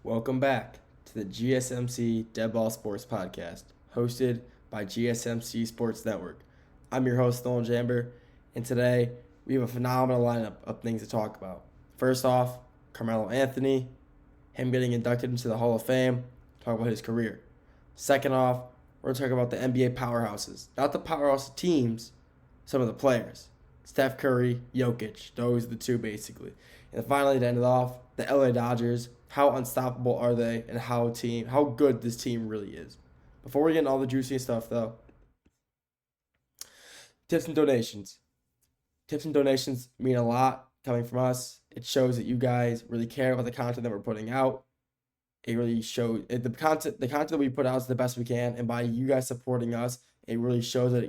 Welcome back to the GSMC Dead Ball Sports Podcast, hosted by GSMC Sports Network. I'm your host, Nolan Jamber, and today we have a phenomenal lineup of things to talk about. First off, Carmelo Anthony, him getting inducted into the Hall of Fame, talk about his career. Second off, we're going to talk about the NBA powerhouses. Not the powerhouse teams, some of the players. Steph Curry, Jokić, those are the two basically. And finally, to end it off, the LA Dodgers. How unstoppable are they, and how good this team really is. Before we get into all the juicy stuff, though, tips and donations. Tips and donations mean a lot coming from us. It shows that you guys really care about the content that we're putting out. It really shows the content that we put out is the best we can, and by you guys supporting us, it really shows that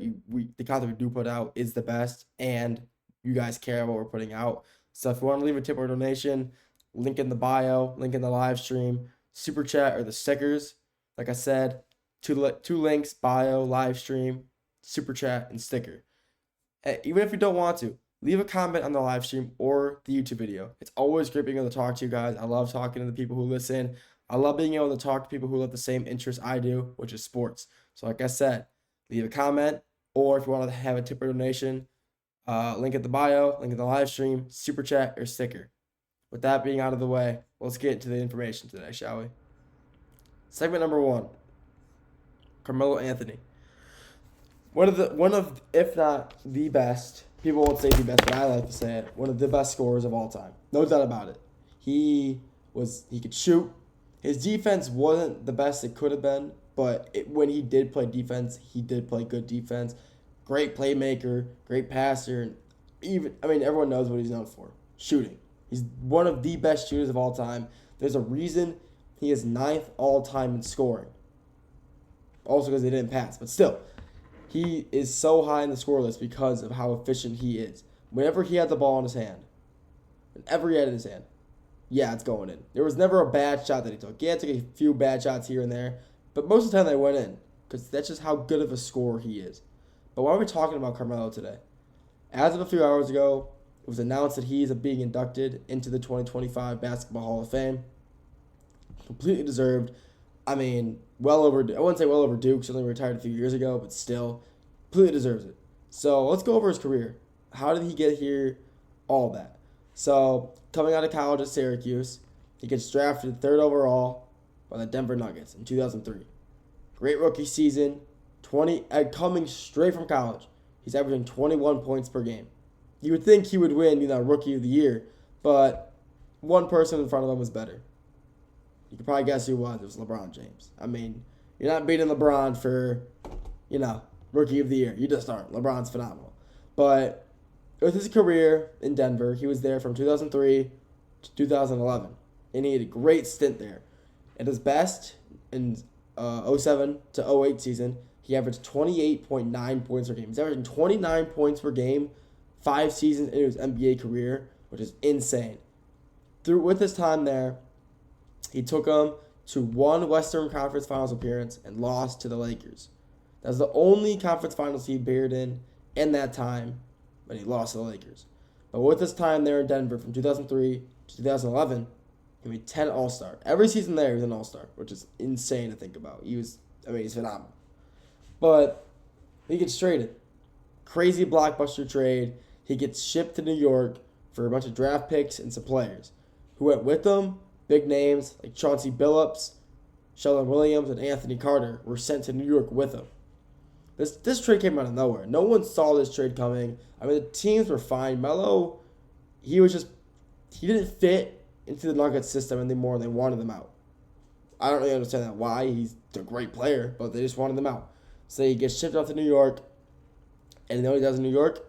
the content we do put out is the best, and you guys care about what we're putting out. So if you want to leave a tip or donation, link in the bio, link in the live stream, super chat, or the stickers. Like I said, two links: bio, live stream, super chat, and sticker. Even if you don't want to, leave a comment on the live stream or the YouTube video. It's always great being able to talk to you guys. I love talking to the people who listen. I love being able to talk to people who have the same interests I do, which is sports. So like I said, leave a comment, or if you want to have a tip or donation, link at the bio, link in the live stream, super chat, or sticker. With that being out of the way, let's get into the information today, shall we? Segment number 1, Carmelo Anthony. One of if not the best, people won't say the best, but I like to say it, one of the best scorers of all time. No doubt about it. He could shoot. His defense wasn't the best it could have been, but when he did play defense, he did play good defense. Great playmaker, great passer, and everyone knows what he's known for, shooting. He's one of the best shooters of all time. There's a reason he is 9th all-time in scoring. Also because they didn't pass, but still, he is so high in the score list because of how efficient he is. Whenever he had the ball in his hand, yeah, it's going in. There was never a bad shot that he took. Yeah, he took a few bad shots here and there, but most of the time they went in because that's just how good of a scorer he is. But why are we talking about Carmelo today? As of a few hours ago, it was announced that he is being inducted into the 2025 Basketball Hall of Fame. Completely deserved. Well overdue. I wouldn't say well overdue because he only retired a few years ago, but still, completely deserves it. So let's go over his career. How did he get here? All that. So coming out of college at Syracuse, he gets drafted 3rd overall by the Denver Nuggets in 2003. Great rookie season. Coming straight from college, he's averaging 21 points per game. You would think he would win, Rookie of the Year, but one person in front of him was better. You could probably guess who it was. It was LeBron James. You're not beating LeBron for, Rookie of the Year. You just aren't. LeBron's phenomenal. But with his career in Denver, he was there from 2003 to 2011, and he had a great stint there. At his best, in 07 to 08 season, he averaged 28.9 points per game. He's averaging 29 points per game 5 seasons into his NBA career, which is insane. With his time there, he took them to one Western Conference Finals appearance and lost to the Lakers. That's the only conference finals he appeared in that time, but he lost to the Lakers. But with his time there in Denver from 2003 to 2011, he made 10 All-Star. Every season there, he was an All-Star, which is insane to think about. He's phenomenal. But he gets traded. Crazy blockbuster trade. He gets shipped to New York for a bunch of draft picks and some players. Who went with him? Big names like Chauncey Billups, Sheldon Williams, and Anthony Carter were sent to New York with him. This trade came out of nowhere. No one saw this trade coming. The teams were fine. Melo, he didn't fit into the Nuggets system anymore, and they wanted him out. I don't really understand why. He's a great player, but they just wanted him out. So he gets shipped off to New York, and you know what he does in New York?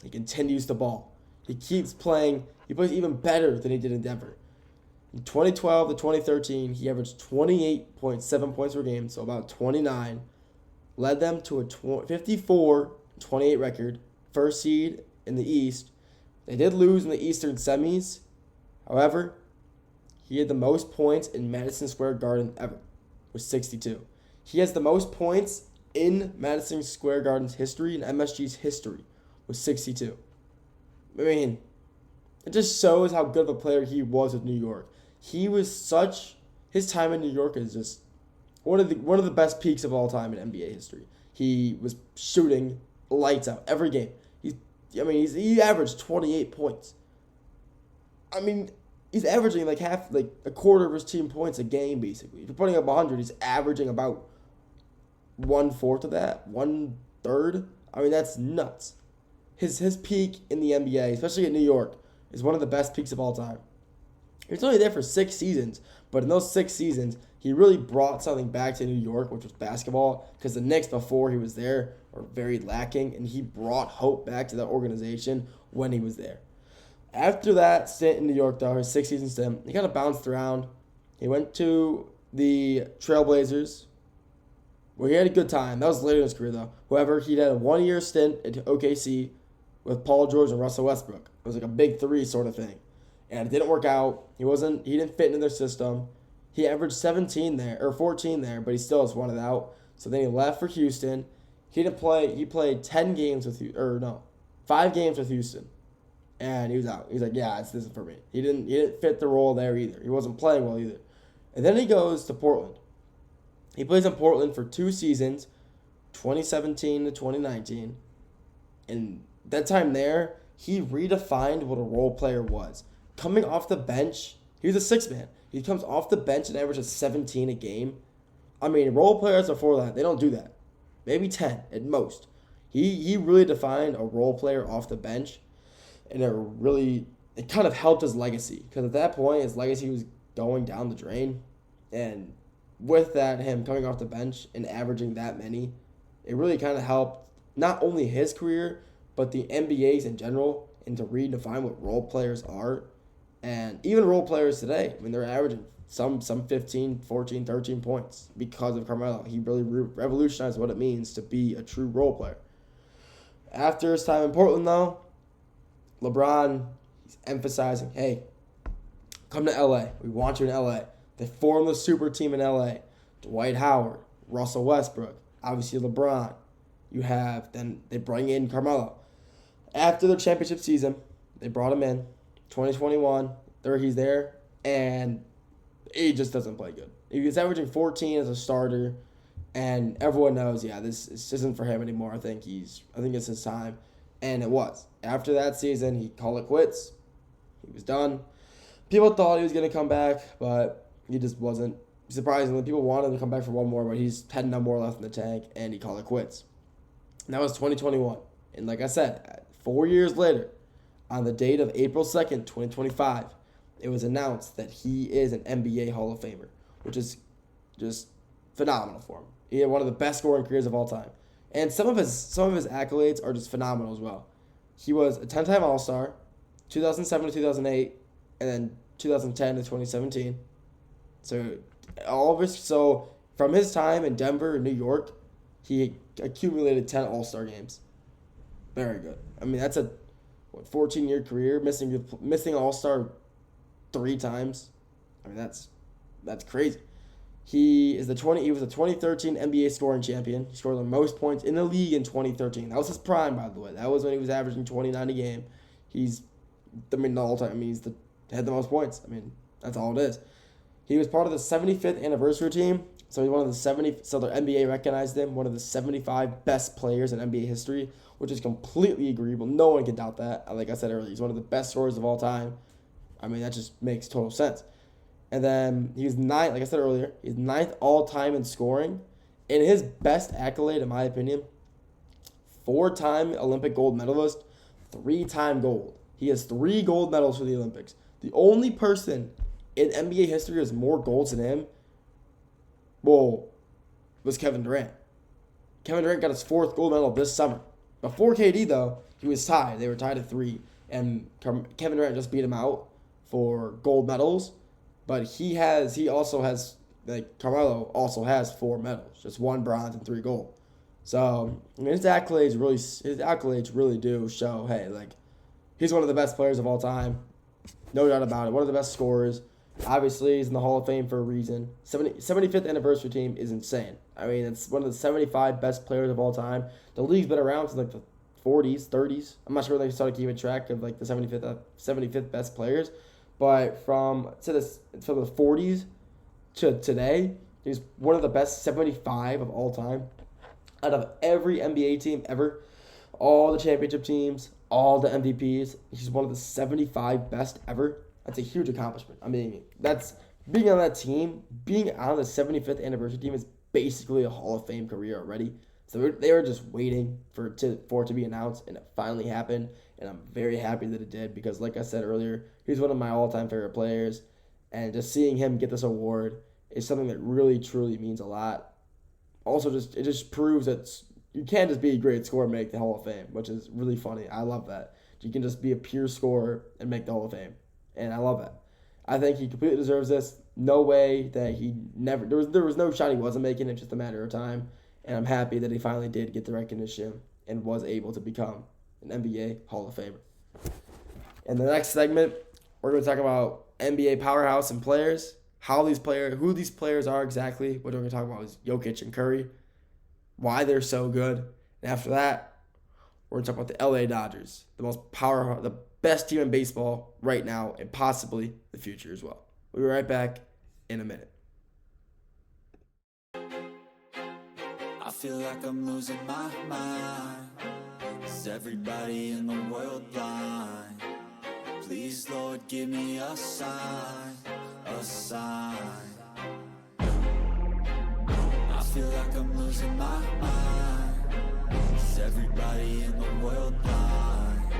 He continues to ball. He keeps playing. He plays even better than he did in Denver. In 2012 to 2013, he averaged 28.7 points per game, so about 29. Led them to a 54-28 record, first seed in the East. They did lose in the Eastern semis. However, he had the most points in Madison Square Garden ever, with 62. He has the most points in Madison Square Garden's history, in MSG's history, with 62. It just shows how good of a player he was with New York. He was such his time in New York is just one of the best peaks of all time in NBA history. He was shooting lights out every game. He averaged 28 points. I mean, he's averaging like a quarter of his team points a game basically. If you're putting up 100, he's averaging about 1/4 of that, 1/3. I mean, that's nuts. His peak in the NBA, especially in New York, is one of the best peaks of all time. He was only there for 6 seasons, but in those 6 seasons, he really brought something back to New York, which was basketball, because the Knicks before he was there were very lacking, and he brought hope back to that organization when he was there. After that stint in New York, though, his 6 season stint, he kind of bounced around. He went to the Trailblazers, where he had a good time. That was later in his career, though. However, he had a 1 year stint at OKC with Paul George and Russell Westbrook. It was like a big three sort of thing. And it didn't work out. He didn't fit into their system. He averaged 17 there, or 14 there, but he still just wanted out. So then he left for Houston. He didn't play. He played 5 games with Houston. And he was out. He's like, yeah, this isn't for me. He didn't fit the role there either. He wasn't playing well either. And then he goes to Portland. He plays in Portland for 2 seasons, 2017 to 2019. And that time there, he redefined what a role player was. Coming off the bench, he was a 6-man. He comes off the bench and averages 17 a game. I mean, role players before that, they don't do that. Maybe 10 at most. He really defined a role player off the bench. And it kind of helped his legacy. Because at that point, his legacy was going down the drain. And with that, him coming off the bench and averaging that many, it really kind of helped not only his career, but the NBA's in general, and to redefine what role players are. And even role players today, I mean, they're averaging some 15, 14, 13 points because of Carmelo. He really revolutionized what it means to be a true role player. After his time in Portland, though, LeBron, he's emphasizing, hey, come to LA. We want you in LA. They formed the super team in LA. Dwight Howard, Russell Westbrook, obviously LeBron. Then they bring in Carmelo. After the championship season, they brought him in. 2021, he's there, and he just doesn't play good. He's averaging 14 as a starter, and everyone knows, this isn't for him anymore. I think it's his time, and it was. After that season, he called it quits. He was done. People thought he was going to come back, but he just wasn't. Surprisingly, people wanted him to come back for one more, but he's had no more left in the tank, and he called it quits. And that was 2021. And like I said, 4 years later, on the date of April 2nd, 2025, it was announced that he is an NBA Hall of Famer, which is just phenomenal for him. He had one of the best scoring careers of all time. And some of his accolades are just phenomenal as well. He was a 10-time All-Star, 2007 to 2008, and then 2010 to 2017. So from his time in Denver and New York, he accumulated 10 All-Star games. Very good. I mean, that's a 14-year career, missing All-Star 3 times. I mean, that's crazy. He was the 2013 NBA scoring champion. He scored the most points in the league in 2013. That was his prime, by the way. That was when he was averaging 29 a game. The all-time. I mean, had the most points. I mean, that's all it is. He was part of the 75th anniversary team. So he's one of the 70. So the NBA recognized him one of the 75 best players in NBA history, which is completely agreeable. No one can doubt that. Like I said earlier, he's one of the best scorers of all time. I mean, that just makes total sense. And then he was ninth, like I said earlier, he's 9th all-time in scoring. And his best accolade, in my opinion, 4-time Olympic gold medalist, 3-time gold. He has 3 gold medals for the Olympics. The only person in NBA history who has more golds than him, was Kevin Durant. Kevin Durant got his 4th gold medal this summer. Before KD, though, he was tied. They were tied at 3. And Kevin Durant just beat him out for gold medals. But Carmelo also has 4 medals, just 1 bronze and 3 gold. So, I mean, his accolades really do show, hey, like, he's one of the best players of all time. No doubt about it. One of the best scorers. Obviously, he's in the Hall of Fame for a reason. 75th anniversary team is insane. I mean, it's one of the 75 best players of all time. The league's been around since, like, the 40s, 30s. I'm not sure when they started keeping track of, like, the 75th best players. But from the 40s to today, he's one of the best 75 of all time out of every NBA team ever. All the championship teams, all the MVPs. He's one of the 75 best ever. That's a huge accomplishment. I mean, that's being on that team, being on the 75th anniversary team is basically a Hall of Fame career already. So they were just waiting for it to be announced, and it finally happened. And I'm very happy that it did because, like I said earlier, he's one of my all-time favorite players. And just seeing him get this award is something that really, truly means a lot. Also, it just proves that you can't just be a great scorer and make the Hall of Fame, which is really funny. I love that. You can just be a pure scorer and make the Hall of Fame. And I love that. I think he completely deserves this. No way that he never... There was no shot he wasn't making it, just a matter of time. And I'm happy that he finally did get the recognition and was able to become an NBA Hall of Famer. In the next segment, we're going to talk about NBA powerhouse and players, who these players are exactly. What we're going to talk about is Jokić and Curry, why they're so good. And after that, we're going to talk about the LA Dodgers, the best team in baseball right now and possibly the future as well. We'll be right back in a minute. I feel like I'm losing my mind. Is everybody in the world blind? Please, Lord, give me a sign, a sign. I feel like I'm losing my mind. Is everybody in the world blind?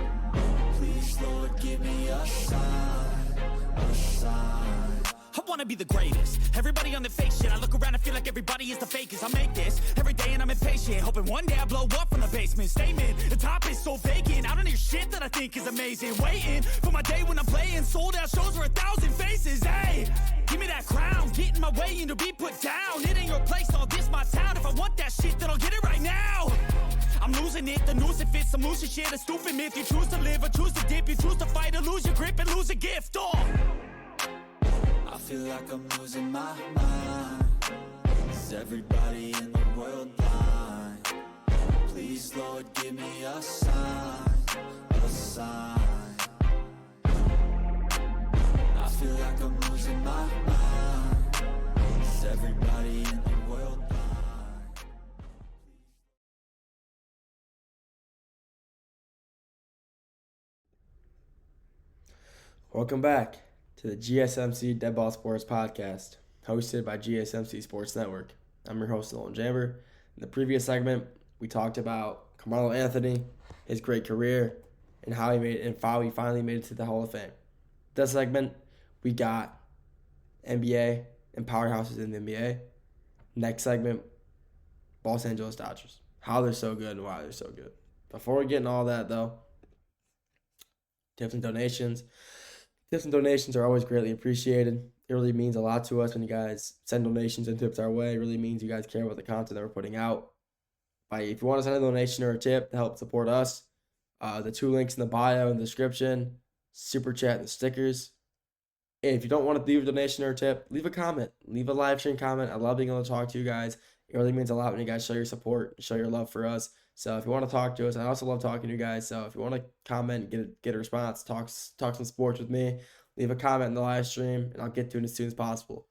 Please, Lord, give me a sign, a sign. I wanna be the greatest. Everybody on the fake shit. I look around and feel like everybody is the fakest. I make this every day and I'm impatient, hoping one day I blow up from the basement. Statement, the top is so vacant. I don't hear shit that I think is amazing. Waiting for my day when I'm playing sold out shows for 1,000 faces. Hey, give me that crown, get in my way and to be put down. It ain't your place, all this my town. If I want that shit, then I'll get it right now. I'm losing it, the noose it fits, I'm losing shit. A stupid myth, you choose to live or choose to dip. You choose to fight or lose your grip and lose a gift. I feel like I'm losing my mind. Is everybody in the world blind? Please, Lord, give me a sign, a sign. I feel like I'm losing my mind. Is everybody in the world blind? Welcome back to the GSMC Dead Ball Sports Podcast, hosted by GSMC Sports Network. I'm your host, Nolan Jamber. In the previous segment, we talked about Carmelo Anthony, his great career, and how he finally made it to the Hall of Fame. This segment, we got NBA and powerhouses in the NBA. Next segment, Los Angeles Dodgers. How they're so good and why they're so good. Before we get into all that, though, tips and donations. Tips and donations are always greatly appreciated. It really means a lot to us when you guys send donations and tips our way. It really means you guys care about the content that we're putting out. If you want to send a donation or a tip to help support us, the 2 links in the bio and the description, Super Chat and the stickers. And if you don't want to leave a donation or a tip, leave a comment. Leave a live stream comment. I love being able to talk to you guys. It really means a lot when you guys show your support, show your love for us. So if you want to talk to us, I also love talking to you guys. So if you want to comment, get a response, talk some sports with me, leave a comment in the live stream, and I'll get to it as soon as possible.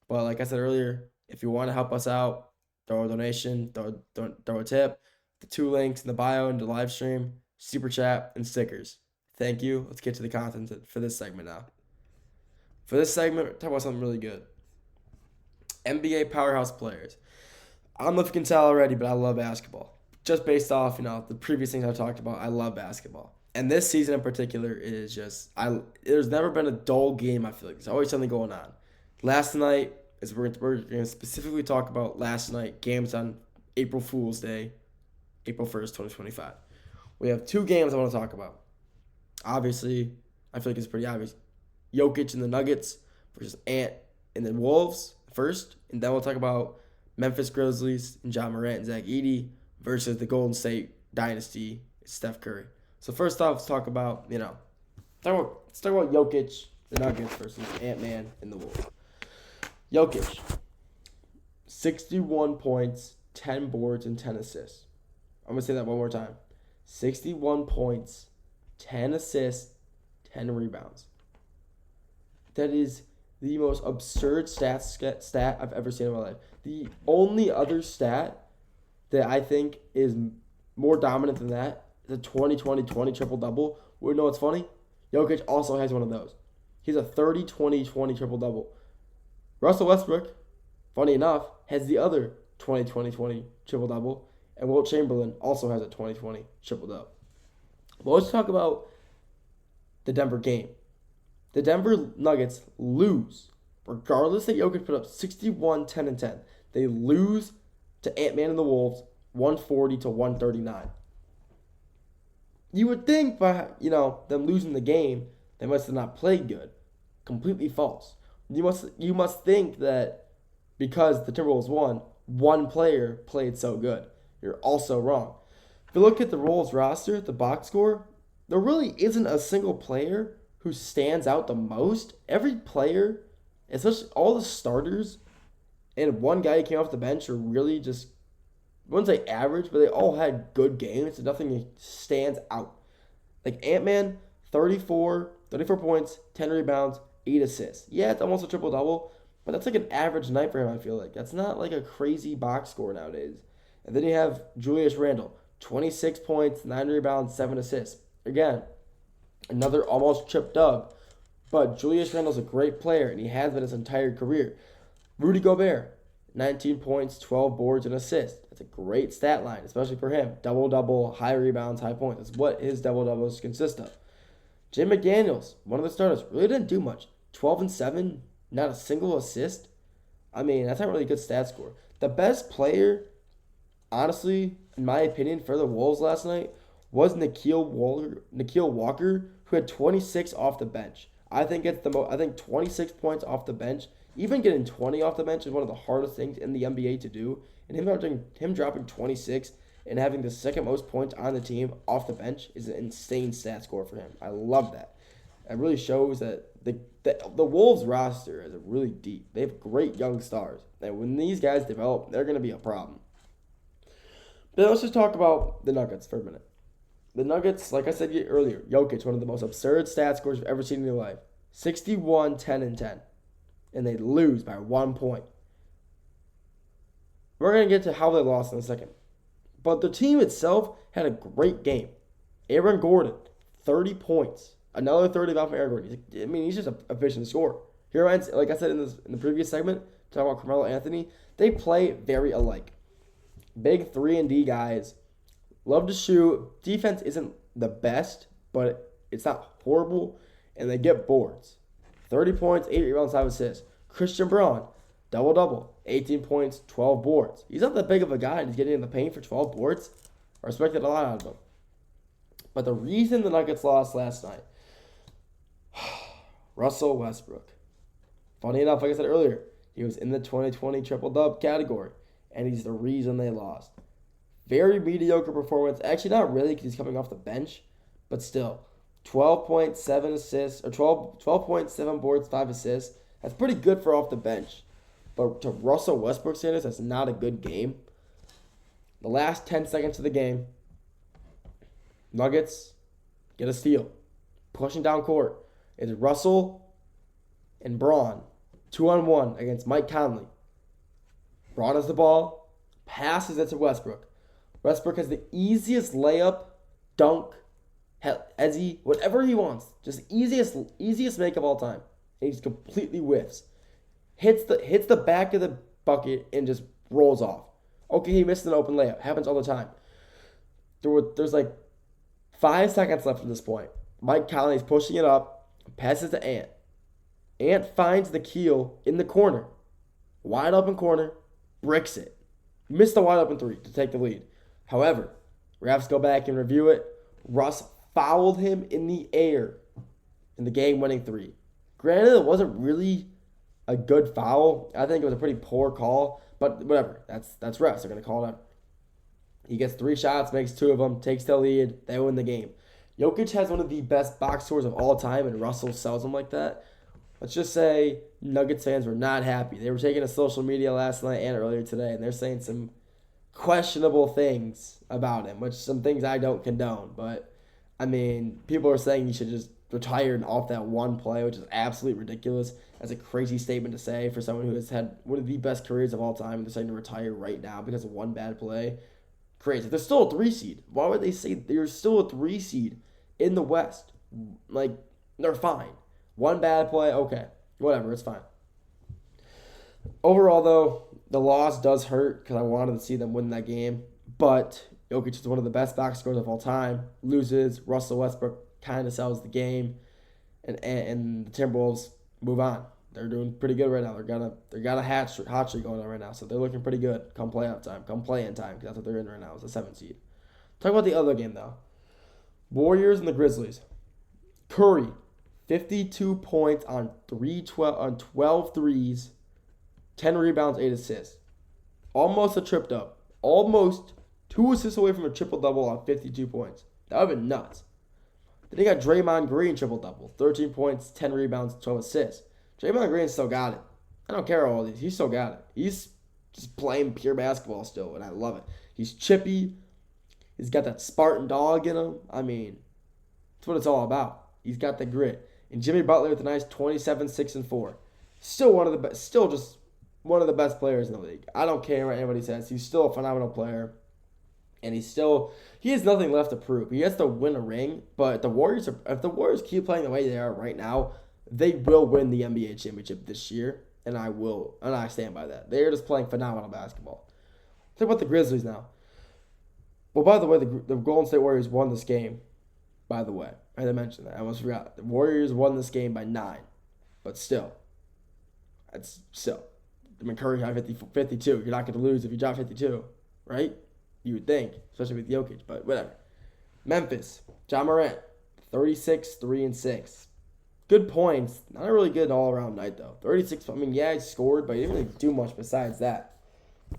But like I said earlier, if you want to help us out, throw a donation, throw a tip, the 2 links in the bio and the live stream, Super Chat, and stickers. Thank you. Let's get to the content for this segment now. For this segment, talk about something really good. NBA powerhouse players. I don't know if you can tell already, but I love basketball. Just based off, the previous things I talked about, I love basketball. And this season in particular is just, there's never been a dull game, I feel like. There's always something going on. Last night, we're going to specifically talk about last night, games on April Fool's Day, April 1st, 2025. We have 2 games I want to talk about. Obviously, I feel like it's pretty obvious. Jokić and the Nuggets versus Ant and the Wolves first. And then we'll talk about Memphis Grizzlies and John Morant and Zach Edey versus the Golden State Dynasty, Steph Curry. So first off, let's talk about Jokić, the Nuggets versus Ant-Man and the Wolves. Jokić, 61 points, 10 boards, and 10 assists. I'm going to say that one more time. 61 points, 10 assists, 10 rebounds. That is the most absurd stat I've ever seen in my life. The only other stat that I think is more dominant than that is a 20-20-20 triple-double. You know what's funny? Jokić also has one of those. He's a 30-20-20 triple-double. Russell Westbrook, funny enough, has the other 20-20-20 triple-double. And Wilt Chamberlain also has a 20-20 triple-double. Well, let's talk about the Denver game. The Denver Nuggets lose. Regardless that Jokić put up 61, 10, and 10. They lose to Ant-Man and the Wolves 140-139. You would think by, them losing the game, they must have not played good. Completely false. You must think that because the Timberwolves won, one player played so good. You're also wrong. If you look at the Wolves roster, the box score, there really isn't a single player who stands out the most. Every player, especially all the starters, and one guy who came off the bench are really just, I wouldn't say average, but they all had good games, and nothing stands out. Like Ant-Man, 34 points, 10 rebounds, 8 assists. Yeah, it's almost a triple-double, but that's like an average night for him, I feel like. That's not like a crazy box score nowadays. And then you have Julius Randle, 26 points, 9 rebounds, 7 assists. Again, another almost trip dub. But Julius Randle's a great player, and he has been his entire career. Rudy Gobert, 19 points, 12 boards, and assists. That's a great stat line, especially for him. Double-double, high rebounds, high points. That's what his double-doubles consist of. Jim McDaniels, one of the starters, really didn't do much. 12 and 7, not a single assist. I mean, that's not really a good stat score. The best player, honestly, in my opinion, for the Wolves last night was Nikhil Walker, who had 26 off the bench. I think 26 points off the bench, even getting 20 off the bench is one of the hardest things in the NBA to do. And him dropping 26 and having the second most points on the team off the bench is an insane stat score for him. I love that. It really shows that the Wolves roster is really deep. They have great young stars. And when these guys develop, they're going to be a problem. But let's just talk about the Nuggets for a minute. The Nuggets, like I said earlier, Jokić, one of the most absurd stat scores you've ever seen in your life. 61, 10, and 10. And they lose by 1 point. We're going to get to how they lost in a second. But the team itself had a great game. Aaron Gordon, 30 points. Another 30 from Aaron Gordon. He's just a efficient scorer. Here, like I said in the previous segment, talking about Carmelo Anthony, they play very alike. Big 3-and-D guys. Love to shoot. Defense isn't the best, but it's not horrible. And they get boards. 30 points, 8 rebounds, 5 assists. Christian Braun, double-double. 18 points, 12 boards. He's not that big of a guy. He's getting in the paint for 12 boards. I respected a lot out of him. But the reason the Nuggets lost last night, Russell Westbrook. Funny enough, like I said earlier, he was in the 2020 triple-dub category, and he's the reason they lost. Very mediocre performance. Actually, not really because he's coming off the bench, but still. 12.7 assists, or 12.7 boards, 5 assists. That's pretty good for off the bench. But to Russell Westbrook standards, that's not a good game. The last 10 seconds of the game, Nuggets get a steal. Pushing down court. It's Russell and Braun, 2-on-1 against Mike Conley. Braun has the ball, passes it to Westbrook. Westbrook has the easiest layup, dunk, whatever he wants. Just easiest make of all time. And he completely whiffs. Hits the back of the bucket and just rolls off. Okay, he missed an open layup. Happens all the time. There's like 5 seconds left at this point. Mike Conley's pushing it up, passes to Ant. Ant finds the keel in the corner. Wide open corner, bricks it. Missed the wide open 3 to take the lead. However, refs go back and review it. Russ fouled him in the air in the game-winning 3. Granted, it wasn't really a good foul. I think it was a pretty poor call, but whatever. That's refs. They're going to call it out. He gets 3 shots, makes 2 of them, takes the lead. They win the game. Jokić has one of the best box scores of all time, and Russell sells him like that. Let's just say Nuggets fans were not happy. They were taking to social media last night and earlier today, and they're saying some questionable things about him, which some things I don't condone. But, I mean, people are saying you should just retired off that one play, which is absolutely ridiculous. That's a crazy statement to say for someone who has had one of the best careers of all time and deciding to retire right now because of one bad play. Crazy. They're still a 3 seed. Why would they say they're still a 3 seed in the West? Like, they're fine. One bad play, okay. Whatever, it's fine. Overall, though, the loss does hurt because I wanted to see them win that game. But Jokić is one of the best box scores of all time. Loses. Russell Westbrook kind of sells the game. And the Timberwolves move on. They're doing pretty good right now. They got a hot streak going on right now, so they're looking pretty good come playoff time, come play-in time, because that's what they're in right now. It's a 7 seed. Talk about the other game though. Warriors and the Grizzlies. Curry, 52 points on 12 threes, 10 rebounds, 8 assists. Almost a tripped up. Almost 2 assists away from a triple-double on 52 points. That would have been nuts. Then you got Draymond Green triple-double. 13 points, 10 rebounds, 12 assists. Draymond Green still got it. I don't care all these. He still got it. He's just playing pure basketball still, and I love it. He's chippy. He's got that Spartan dog in him. I mean, that's what it's all about. He's got the grit. And Jimmy Butler with a nice 27, 6, and 4. Still one of the best. Still just one of the best players in the league. I don't care what anybody says. He's still a phenomenal player. And he has nothing left to prove. He has to win a ring, but if the Warriors keep playing the way they are right now, they will win the NBA championship this year, and I stand by that. They're just playing phenomenal basketball. Talk about the Grizzlies now. Well, by the way, the Golden State Warriors won this game, by the way. I had to mention that. I almost forgot. The Warriors won this game by 9, but still. I mean, Curry got 52. You're not going to lose if you drop 52, right? You would think, especially with Jokić, but whatever. Memphis, Ja Morant, 36, 3, and 6. Good points. Not a really good all-around night, though. 36, I mean, yeah, he scored, but he didn't really do much besides that.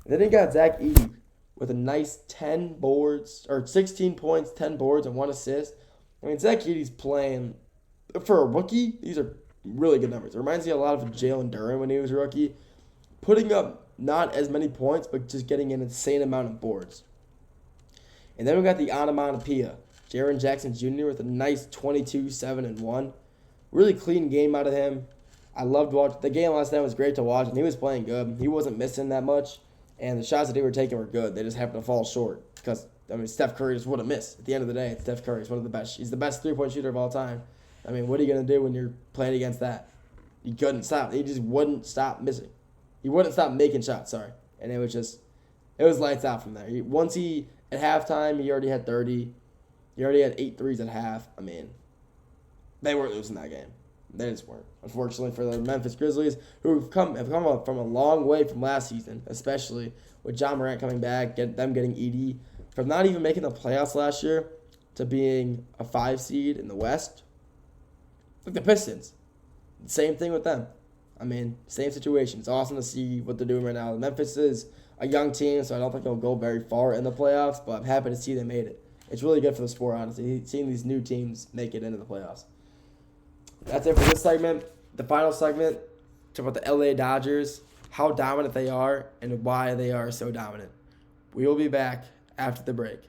And then he got Zach Edey with a nice 16 points, 10 boards, and 1 assist. I mean, Zach Edey's playing, for a rookie, these are really good numbers. It reminds me a lot of Jalen Duren when he was a rookie. Putting up not as many points, but just getting an insane amount of boards. And then we got the onomatopoeia. Jaren Jackson Jr. with a nice 22, 7, and 1. Really clean game out of him. I loved watching. The game last night was great to watch, and he was playing good. He wasn't missing that much, and the shots that they were taking were good. They just happened to fall short because, I mean, Steph Curry just would have missed. At the end of the day, it's Steph Curry. He's one of the best. He's the best three-point shooter of all time. I mean, what are you going to do when you're playing against that? He couldn't stop. He just wouldn't stop missing. He wouldn't stop making shots, and it was lights out from there. At halftime, he already had 30. He already had 8 threes at half. I mean, they weren't losing that game. They just weren't. Unfortunately for the Memphis Grizzlies, who have come from a long way from last season, especially with Ja Morant coming back, them getting Edey, from not even making the playoffs last year to being a 5 seed in the West. Like the Pistons. Same thing with them. I mean, same situation. It's awesome to see what they're doing right now. Memphis is a young team, so I don't think they'll go very far in the playoffs, but I'm happy to see they made it. It's really good for the sport, honestly, seeing these new teams make it into the playoffs. That's it for this segment. The final segment, talk about the LA Dodgers, how dominant they are, and why they are so dominant. We will be back after the break.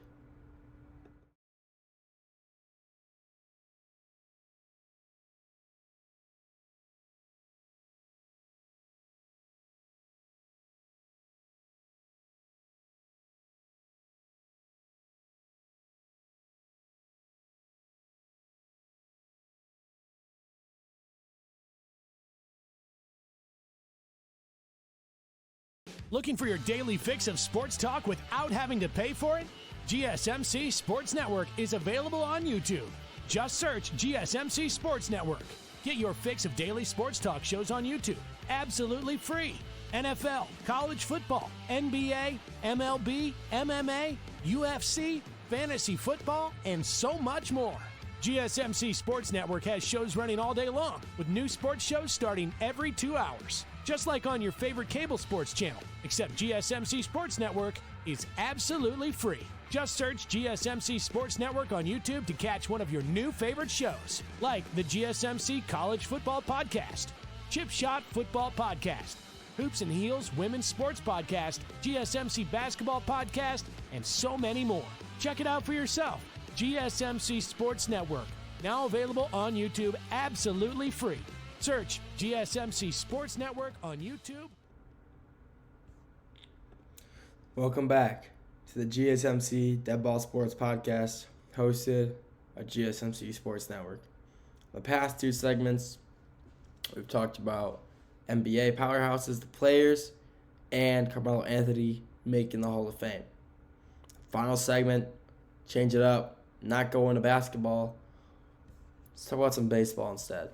Looking for your daily fix of sports talk without having to pay for it? GSMC Sports Network is available on YouTube. Just search GSMC Sports Network. Get your fix of daily sports talk shows on YouTube, absolutely free. NFL, college football, NBA, MLB, MMA, UFC, fantasy football, and so much more. GSMC Sports Network has shows running all day long, with new sports shows starting every 2 hours. Just like on your favorite cable sports channel, except GSMC Sports Network is absolutely free. Just search GSMC Sports Network on YouTube to catch one of your new favorite shows, like the GSMC College Football Podcast, Chip Shot Football Podcast, Hoops and Heels Women's Sports Podcast, GSMC Basketball Podcast, and so many more. Check it out for yourself. GSMC Sports Network. Now available on YouTube absolutely free. Search GSMC Sports Network on YouTube. Welcome back to the GSMC Dead Ball Sports Podcast, hosted by GSMC Sports Network. The past two segments, we've talked about NBA powerhouses, the players, and Carmelo Anthony making the Hall of Fame. Final segment, change it up, not go into basketball. Let's talk about some baseball instead.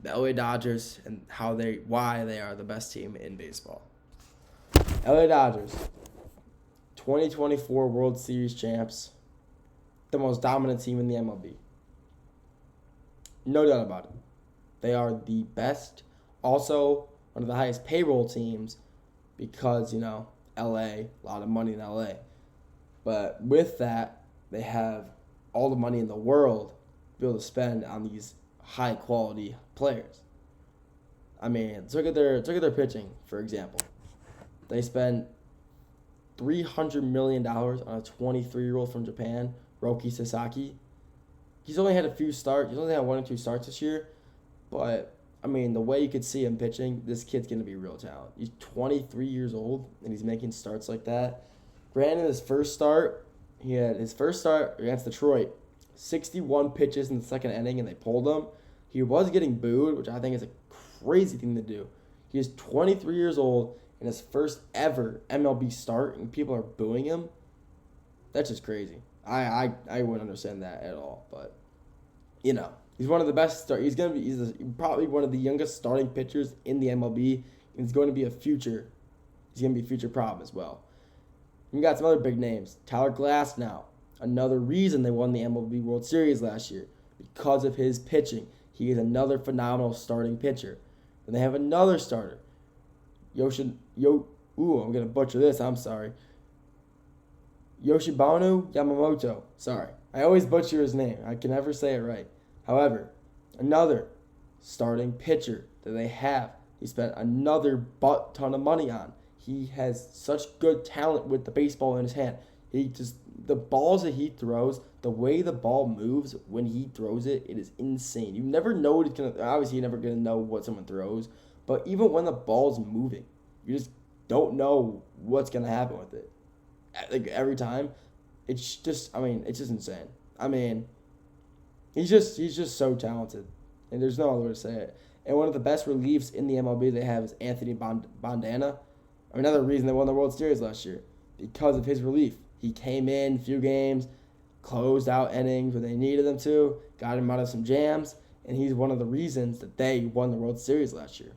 The LA Dodgers and why they are the best team in baseball. LA Dodgers, 2024 World Series champs, the most dominant team in the MLB. No doubt about it. They are the best. Also, one of the highest payroll teams because, LA, a lot of money in LA. But with that, they have all the money in the world to be able to spend on these high-quality players. I mean, look at their pitching, for example. They spent $300 million on a 23-year-old from Japan, Roki Sasaki. He's only had a few starts. He's only had 1 or 2 starts this year. But, I mean, the way you could see him pitching, this kid's going to be real talent. He's 23 years old, and he's making starts like that. Granted, his first start against Detroit, 61 pitches in the second inning, and they pulled him. He was getting booed, which I think is a crazy thing to do. He is 23 years old in his first ever MLB start, and people are booing him. That's just crazy. I wouldn't understand that at all. But he's one of the best. He's probably one of the youngest starting pitchers in the MLB, and he's going to be a future. He's going to be a future prop as well. We got some other big names. Tyler Glasnow, another reason they won the MLB World Series last year, because of his pitching. He is another phenomenal starting pitcher. Then they have another starter. I'm going to butcher this. I'm sorry. Yoshibanu Yamamoto. Sorry. I always butcher his name. I can never say it right. However, another starting pitcher that they have. He spent another butt ton of money on. He has such good talent with the baseball in his hand. The balls that he throws, the way the ball moves when he throws it, it is insane. You never know what it's going to, obviously you're never going to know what someone throws, but even when the ball's moving, you just don't know what's going to happen with it. Like every time, it's just insane. I mean, he's just so talented, and there's no other way to say it. And one of the best reliefs in the MLB they have is Anthony Bandana. Another reason they won the World Series last year, because of his relief. He came in a few games, closed out innings when they needed him to, got him out of some jams, and he's one of the reasons that they won the World Series last year.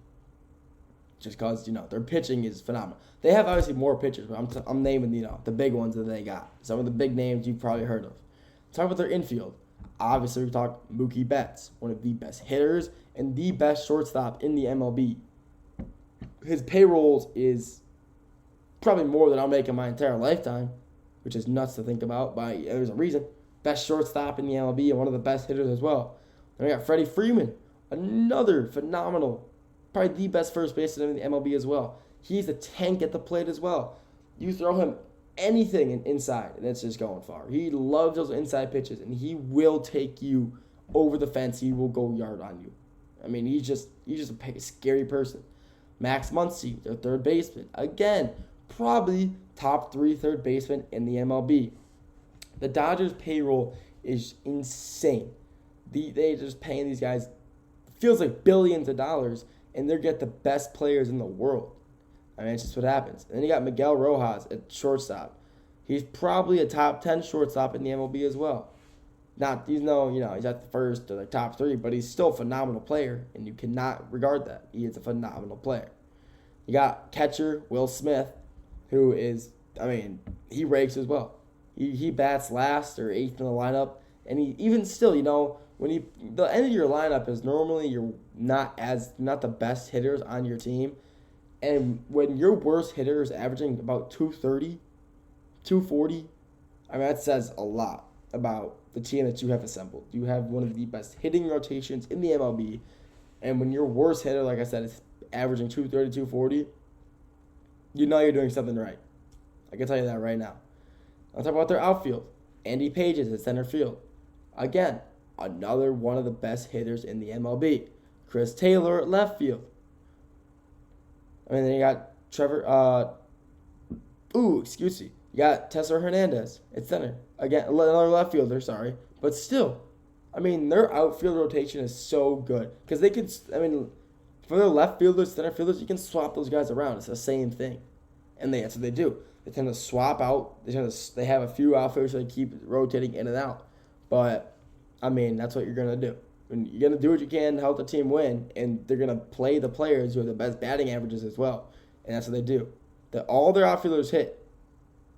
Just because, their pitching is phenomenal. They have obviously more pitchers, but I'm naming, the big ones that they got. Some of the big names you've probably heard of. Talk about their infield. Obviously, we talked Mookie Betts, one of the best hitters and the best shortstop in the MLB. His payrolls is probably more than I'll make in my entire lifetime, which is nuts to think about, but there's a reason. Best shortstop in the MLB and one of the best hitters as well. Then we got Freddie Freeman, another phenomenal, probably the best first baseman in the MLB as well. He's a tank at the plate as well. You throw him anything inside, and it's just going far. He loves those inside pitches, and he will take you over the fence. He will go yard on you. I mean, he's just a scary person. Max Muncy, their third baseman. Again, probably top 3 third baseman in the MLB. The Dodgers' payroll is insane. They just paying these guys, feels like billions of dollars, and they get the best players in the world. I mean, it's just what happens. And then you got Miguel Rojas at shortstop. He's probably a top 10 shortstop in the MLB as well. He's at the first or the top 3, but he's still a phenomenal player, and you cannot regard that. He is a phenomenal player. You got catcher Will Smith, who is, he rakes as well. He bats last or 8th in the lineup, and he even still, the end of your lineup is normally you're not the best hitters on your team. And when your worst hitter is averaging about 230, 240, that says a lot about the team that you have assembled. You have one of the best hitting rotations in the MLB. And when your worst hitter, like I said, is averaging 230, 240, you're doing something right. I can tell you that right now. I'll talk about their outfield. Andy Pages at center field. Again, another one of the best hitters in the MLB. Chris Taylor at left field. I mean, then you got you got Tesser Hernandez at center. Again, another left fielder, sorry. But still, I mean, their outfield rotation is so good. Because they could, I mean, for their left fielders, center fielders, you can swap those guys around. It's the same thing. And that's what they do. They tend to swap out. They have a few outfielders so they keep rotating in and out. But, I mean, that's what you're going to do. And you're going to do what you can to help the team win. And they're going to play the players who have the best batting averages as well. And that's what they do. All their outfielders hit.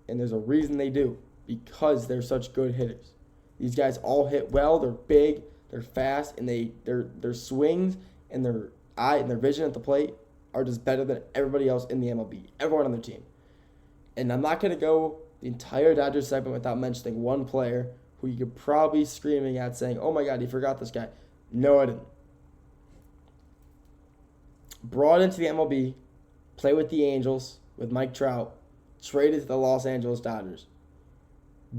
And there's a reason they do. Because they're such good hitters. These guys all hit well. They're big. They're fast. And their swings and their eye and their vision at the plate are just better than everybody else in the MLB. Everyone on their team. And I'm not going to go the entire Dodgers segment without mentioning one player who you could probably be screaming at saying, oh my God, you forgot this guy. No, I didn't. Brought into the MLB, played with the Angels, with Mike Trout, traded to the Los Angeles Dodgers.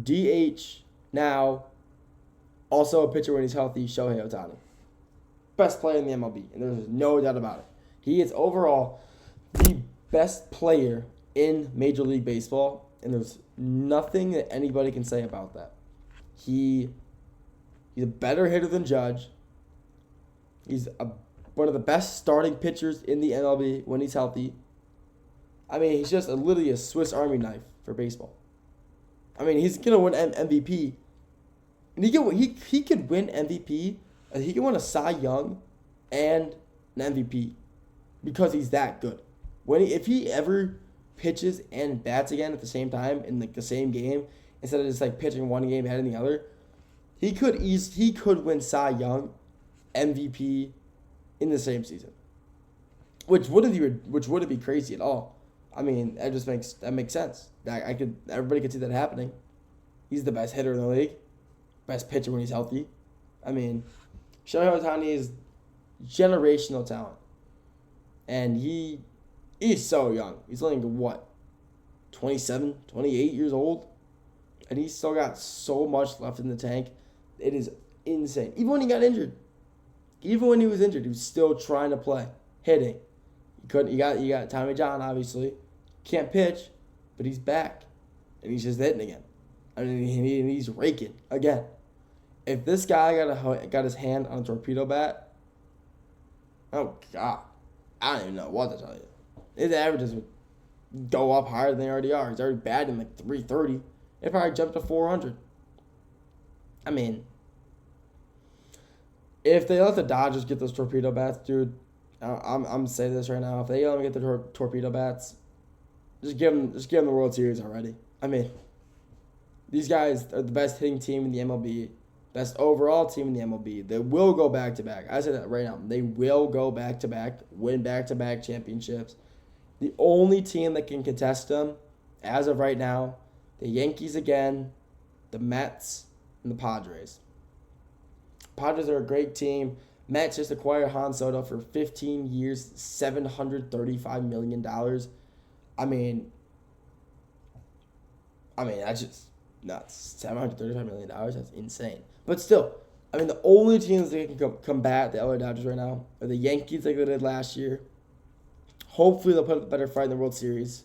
DH now, also a pitcher when he's healthy, Shohei Ohtani. Best player in the MLB, and there's no doubt about it. He is overall the best player in Major League Baseball, and there's nothing that anybody can say about that. He's a better hitter than Judge. He's one of the best starting pitchers in the MLB when he's healthy. I mean, he's just literally a Swiss Army knife for baseball. I mean, he's going to win MVP. And he could win MVP. He can win a Cy Young and an MVP because he's that good. If he ever pitches and bats again at the same time in the same game, instead of just like pitching one game ahead of the other, he could win Cy Young, MVP in the same season, which wouldn't be crazy at all. I mean, that makes sense. Everybody could see that happening. He's the best hitter in the league, best pitcher when he's healthy. I mean, Shohei Ohtani is generational talent, and he's so young. He's only 27, 28 years old, and he's still got so much left in the tank. It is insane. Even when he got injured, even when he was injured, he was still trying to play, hitting. You got Tommy John, obviously. Can't pitch, but he's back, and he's just hitting again. I mean, he's raking again. If this guy got his hand on a torpedo bat, oh God, I don't even know what to tell you. His averages would go up higher than they already are. He's already batting like 330. It probably jumped to 400. I mean, if they let the Dodgers get those torpedo bats, dude, I'm saying this right now. If they let them get the torpedo bats, just give them the World Series already. I mean, these guys are the best hitting team in the MLB, best overall team in the MLB. They will go back to back. I say that right now. They will go back to back, win back to back championships. The only team that can contest them, as of right now, the Yankees again, the Mets, and the Padres. Padres are a great team. Mets just acquired Han Soto for 15 years, $735 million. I mean, that's just nuts. $735 million, that's insane. But still, I mean, the only teams that can combat the LA Dodgers right now are the Yankees like they did last year. Hopefully they'll put up a better fight in the World Series.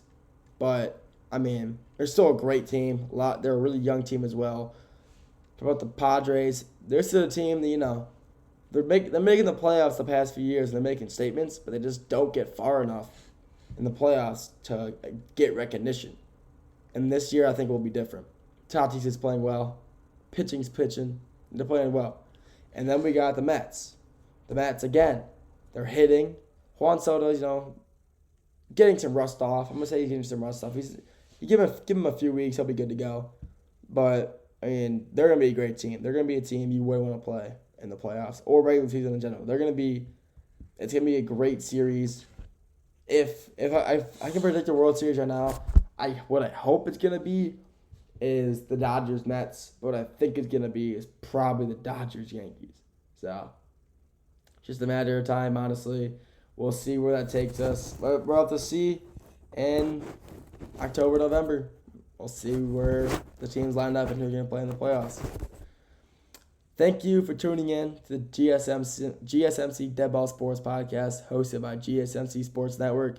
But, I mean, they're still a great team. They're a really young team as well. What about the Padres? They're still a team that, they're making the playoffs the past few years, and they're making statements, but they just don't get far enough in the playoffs to get recognition. And this year, I think will be different. Tatis is playing well. Pitching's pitching. And they're playing well. And then we got the Mets. The Mets, again, they're hitting. Juan Soto's, getting some rust off. I'm going to say he's getting some rust off. You give him a few weeks, he'll be good to go. But, I mean, they're going to be a great team. They're going to be a team you would want to play in the playoffs or regular season in general. It's going to be a great series. If I can predict the World Series right now, what I hope it's going to be is the Dodgers-Mets. What I think it's going to be is probably the Dodgers-Yankees. So, just a matter of time, honestly. We'll see where that takes us. We'll have to see in October, November. We'll see where the teams line up and who's going to play in the playoffs. Thank you for tuning in to the GSMC Dead Ball Sports Podcast hosted by GSMC Sports Network.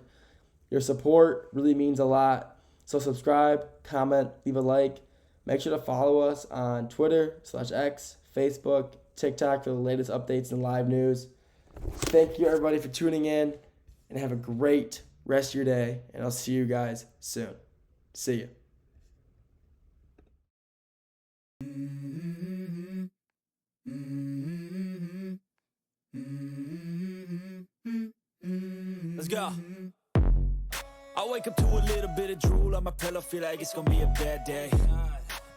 Your support really means a lot. So subscribe, comment, leave a like. Make sure to follow us on Twitter/X, Facebook, TikTok for the latest updates and live news. Thank you, everybody, for tuning in, and have a great rest of your day, and I'll see you guys soon. See you. Let's go. I wake up to a little bit of drool on my pillow, feel like it's gonna be a bad day.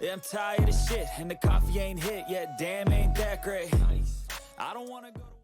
Yeah, I'm tired of shit, and the coffee ain't hit yet, damn, ain't that great. I don't wanna go to